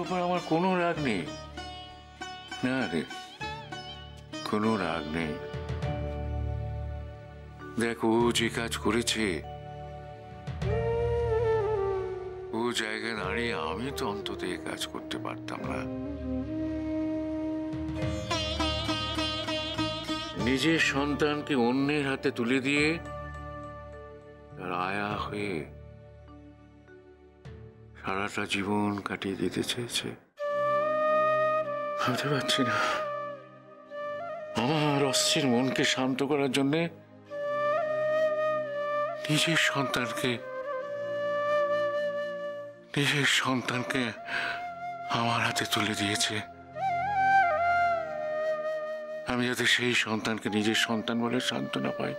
উপর আমার কোনো রাগ নেই, না রে, কোনো রাগ নেই। দেখ, ও যে কাজ করেছে, ও জায়গায় দাঁড়িয়ে আমি তো অন্তত এ কাজ করতে পারতাম না। নিজের সন্তানকে অন্যের হাতে তুলে দিয়ে তার আয়া হয়ে সারাটা জীবন কাটিয়ে দিতে চেয়েছে। ভাবতে পারছি না আমার অস্থির মনকে শান্ত করার জন্যে নিজের সন্তানকে আমার হাতে তুলে দিয়েছে। আমি যাতে সেই সন্তানকে নিজের সন্তান বলে সান্ত্বনা পাই।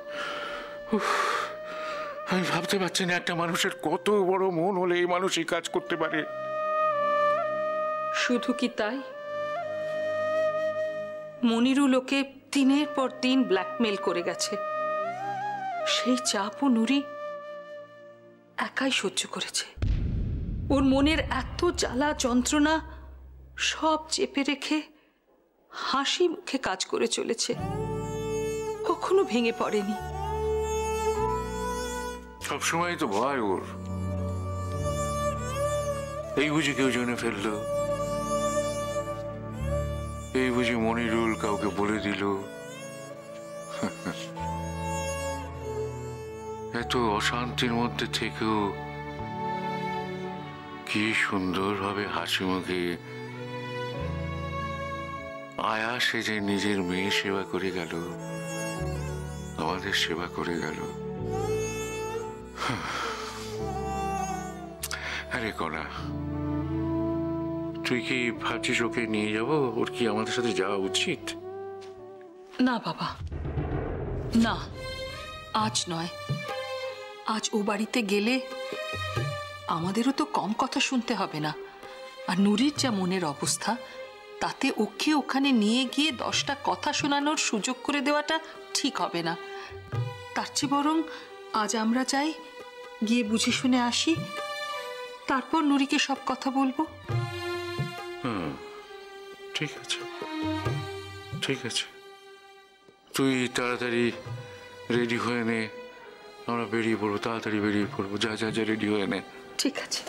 আমি ভাবতে পারছি না একটা মানুষের কত বড় মন হলে এই মানুষ এই কাজ করতে পারে। শুধু কি তাই, মনিরুল ওকে দিনের পর দিন ব্ল্যাকমেল করে গেছে। সেই চাপও নুরি একাই সহ্য করেছে। ওর মনের এত জ্বালা যন্ত্রণা সব চেপে রেখে হাসি মুখে কাজ করে চলেছে, কখনো ভেঙে পড়েনি। সবসময় তো ভয় ওর, এই বুঝি কেউ জেনে ফেললো, এই বুঝি মনিরুল কাউকে বলে দিল। এত অশান্তির মধ্যে থেকেও কি সুন্দরভাবে হাসি মুখে আয়া সেজে নিজের মেয়ে সেবা করে গেল, আমাদের সেবা করে গেল। আরে কণা, তুই কি ভাবছিস ওকে নিয়ে যাবো? ওর কি আমাদের সাথে যাওয়া উচিত? না বাবা, না, আজ নয়। আজ ও বাড়িতে গেলে আমাদেরও তো কম কথা শুনতে হবে না। আর নুরির যা মনের অবস্থা, তাতে ওকে ওখানে নিয়ে গিয়ে 10টা কথা শোনানোর সুযোগ করে দেওয়াটা ঠিক হবে না। তার চেয়ে বরং আজ আমরা যাই, গিয়ে বুঝে শুনে আসি, তারপর নুরিকে সব কথা বলবো। ঠিক আছে, ঠিক আছে, তুই তাড়াতাড়ি রেডি হয়ে নে, আমরা বেরিয়ে পড়বো, তাড়াতাড়ি বেরিয়ে পড়বো। যা যা যা রেডি হয়ে নে। ঠিক আছে।